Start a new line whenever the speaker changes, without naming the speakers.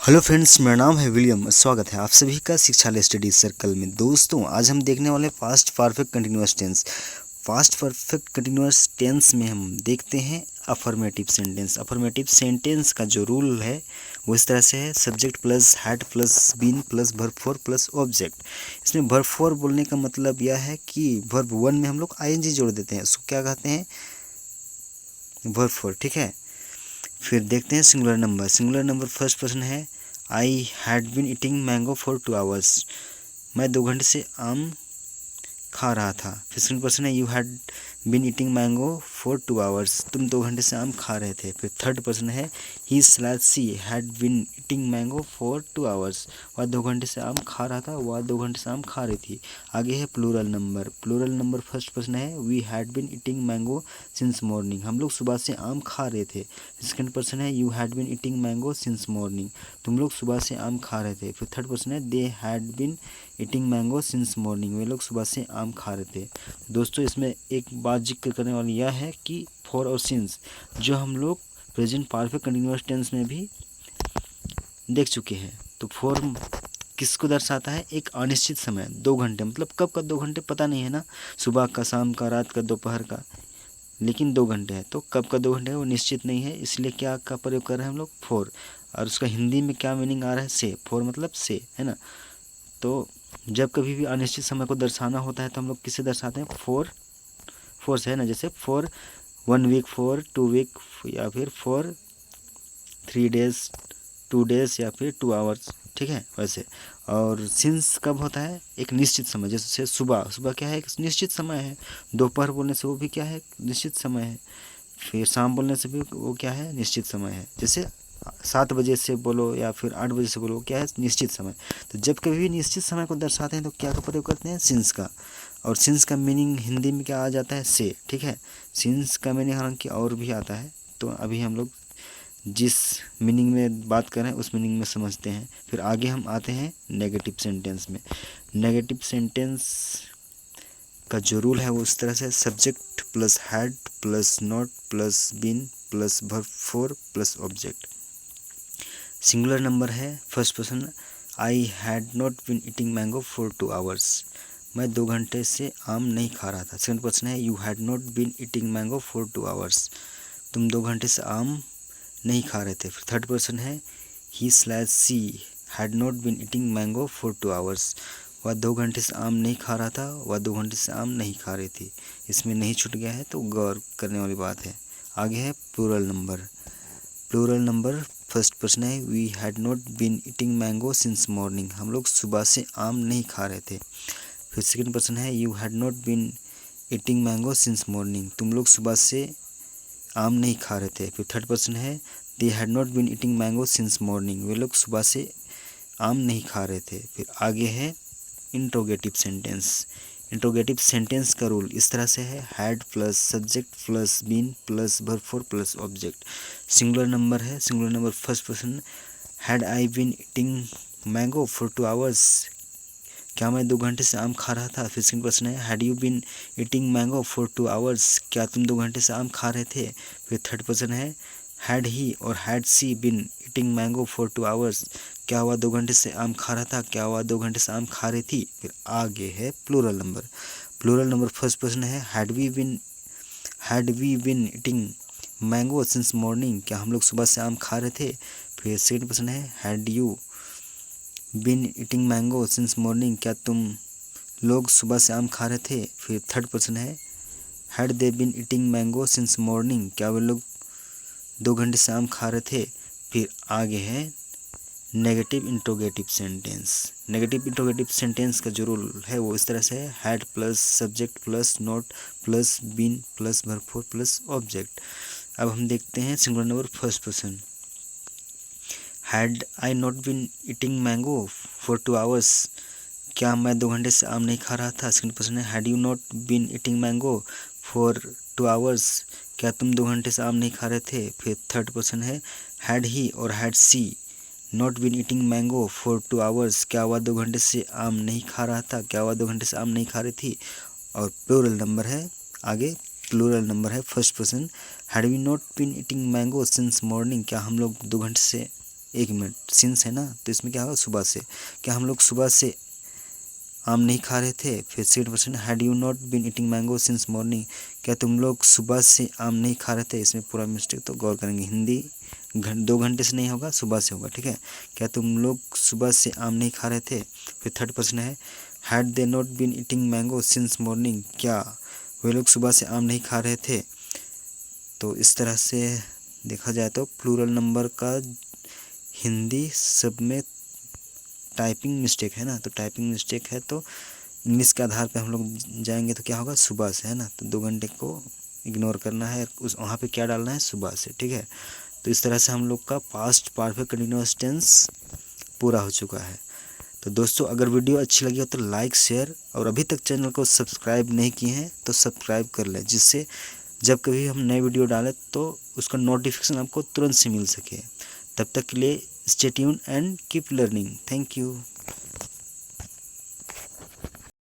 Hello friends, मेरा नाम है विलियम। स्वागत है आप सभी का शिक्षालय स्टडी सर्कल में। दोस्तों, आज हम देखने वाले past perfect continuous tense. Past perfect continuous tense में हम देखते हैं अफर्मेटिव सेंटेंस। अफर्मेटिव सेंटेंस का जो रूल है वो इस तरह से है: subject plus had plus been plus verb four plus object. इसमें वर्ब फोर बोलने का मतलब यह है कि वर्ब वन में हम लोग आईएनजी जोड़ देते हैं, उसको क्या कहते हैं? Verb four. ठीक है, फिर देखते हैं singular number. Singular number first person है, I had been eating mango for 2 hours. मैं 2 घंटे से आम खा रहा था। फिर सेकंड पर्सन है, you had been eating mango for 2 hours. तुम 2 घंटे से आम खा रहे थे। फिर थर्ड पर्सन है, he slash she had been eating mango for 2 hours. वह 2 घंटे से आम खा रहा था, वह 2 घंटे से आम खा रही थी। आगे है plural number. Plural number first person है, we had been eating mango since morning. हम लोग सुबह से आम खा रहे थे। सेकंड पर्सन है, you had been eating mango since morning. तुम लोग सुबह से आम खा रहे थे। फिर थर्ड पर्सन है, they had been eating mango since morning. वे लोग सुबह से आम खा रहे थे। दोस्तों, इसमें एक बात जिक्र करने वाली यह है कि फॉर और सिंस जो हम लोग प्रेजेंट परफेक्ट कंटिन्यूअस टेंस में भी देख चुके हैं। तो फॉर किसको दर्शाता है? एक अनिश्चित समय, 2 घंटे। मतलब कब का 2 घंटे पता नहीं है ना, सुबह का, शाम का, रात का, दोपहर का, लेकिन 2 घंटे है। तो कब का 2 घंटे है वो निश्चित नहीं है, इसलिए क्या का प्रयोग कर रहे हैं हम लोग? फॉर। और उसका हिंदी में क्या मीनिंग आ रहा है? से। फॉर मतलब से, है ना। तो जब कभी भी अनिश्चित समय को दर्शाना होता है तो हम लोग किससे दर्शाते हैं? फोर से, है ना। जैसे फॉर 1 वीक, फॉर 2 वीक, या फिर फॉर 3 डेज, 2 डेज, या फिर 2 आवर्स। ठीक है, वैसे। और सिंस कब होता है? एक निश्चित समय। जैसे सुबह, सुबह क्या है? एक निश्चित समय है। दोपहर बोलने से वो भी क्या है? निश्चित समय है। फिर शाम बोलने से भी वो क्या है? निश्चित समय है। जैसे 7 बजे से बोलो या फिर 8 बजे से बोलो, क्या है? निश्चित समय। तो जब कभी भी निश्चित समय को दर्शाते हैं तो क्या का प्रयोग करते हैं? सिंस का। और सिंस का मीनिंग हिंदी में क्या आ जाता है? से। ठीक है, सिंस का मीनिंग हालांकि और भी आता है, तो अभी हम लोग जिस मीनिंग में बात कर रहे हैं उस मीनिंग में समझते हैं। फिर आगे हम आते हैं नेगेटिव सेंटेंस में। नेगेटिव सेंटेंस का जो रूल है वो इस तरह से: subject plus had plus not plus been plus verb four plus object. Singular number है first person, I had not been eating mango for 2 hours. मैं 2 घंटे से आम नहीं खा रहा था। सेकंड पर्सन है, you had not been eating mango for 2 hours. तुम 2 घंटे से आम नहीं खा रहे थे। फिर थर्ड पर्सन है, he slash she had not been eating mango for 2 hours. वह 2 घंटे से आम नहीं खा रहा था, वह 2 घंटे से आम नहीं खा रही थी। इसमें नहीं छूट गया है तो गौर करने वाली बात है। आगे है plural number. Plural number first person है, we had not been eating mango since morning. हम लोग सुबह से आम नहीं खा रहे थे। फिर सेकंड पर्सन है, you had not been eating mango since morning. तुम लोग सुबह से आम नहीं खा रहे थे। फिर थर्ड पर्सन है, they had not been eating mango since morning. वे लोग सुबह से आम नहीं खा रहे थे। फिर आगे है इंट्रोगेटिव सेंटेंस। इंट्रोगेटिव सेंटेंस का रूल इस तरह से है: had plus subject plus been plus verb four plus object. Singular number है। Singular number first person, had I been eating mango for 2 hours. क्या मैं 2 घंटे से आम खा रहा था? फिर सेकंड पर्सन है, had you been eating mango for 2 hours. क्या तुम 2 घंटे से आम खा रहे थे? फिर थर्ड पर्सन है, हैड ही और had she been eating mango for 2 hours. क्या वह 2 घंटे से आम खा रहा था? क्या वह 2 घंटे से आम खा रही थी? फिर आगे है plural number. Plural number first person है, had we been eating mango since morning. क्या हम लोग सुबह से आम खा रहे थे? फिर सेकंड पर्सन है, had you been eating mango since morning. क्या तुम लोग सुबह से आम खा रहे थे? फिर थर्ड पर्सन है, had they been eating mango since morning. क्या वे लोग 2 घंटे से आम खा रहे थे? फिर आगे है negative interrogative sentence. Negative interrogative sentence का जो रूल है वो इस तरह से है: had plus subject plus not plus been plus verb four plus object. अब हम देखते हैं singular number first person, had I not been eating mango for 2 hours. क्या मैं 2 घंटे से आम नहीं खा रहा था? सेकंड पर्सन है, had you not been eating mango for 2 hours. क्या तुम 2 घंटे से आम नहीं खा रहे थे? फिर थर्ड पर्सन है, हैड ही और had she not been eating mango for 2 hours. क्या वह 2 घंटे से आम नहीं खा रहा था? क्या वह 2 घंटे से आम नहीं खा रही थी? और प्लूरल नंबर है आगे। प्लूरल नंबर है first person, had we not been eating mango since morning. क्या हम लोग 2 घंटे से एक मिनट, सिंस है ना, तो इसमें क्या होगा सुबह से। क्या हम लोग सुबह से आम नहीं खा रहे थे। फिर second question, had you not been eating mango since morning, क्या तुम लोग सुबह से आम नहीं खा रहे थे। इसमें पूरा मिस्टेक, तो गौर करेंगे। हिंदी 2 घंटे से नहीं होगा, सुबह से होगा, ठीक है। क्या तुम लोग सुबह से आम नहीं खा रहे थे। फिर थर्ड प्रश्न है, had they not been eating mango since morning, क्या वे लोग सुबह से आम नहीं खा रहे थे। तो इस तरह से देखा जाए तो प्लूरल नंबर का हिंदी सब में टाइपिंग मिस्टेक है ना, तो टाइपिंग मिस्टेक है, तो इंग्लिश के आधार पे हम लोग जाएंगे तो क्या होगा सुबह से, है ना। तो 2 घंटे को इग्नोर करना है, उस वहाँ पे क्या डालना है सुबह से, ठीक है। तो इस तरह से हम लोग का पास्ट परफेक्ट कंटिन्यूअस टेंस पूरा हो चुका है। तो दोस्तों अगर वीडियो अच्छी लगी हो तो लाइक शेयर, और अभी तक चैनल को सब्सक्राइब नहीं किए हैं तो सब्सक्राइब कर लें, जिससे जब कभी हम नए वीडियो डालें तो उसका नोटिफिकेशन आपको तुरंत से मिल सके। तब तक के लिए stay tuned and keep learning. Thank you.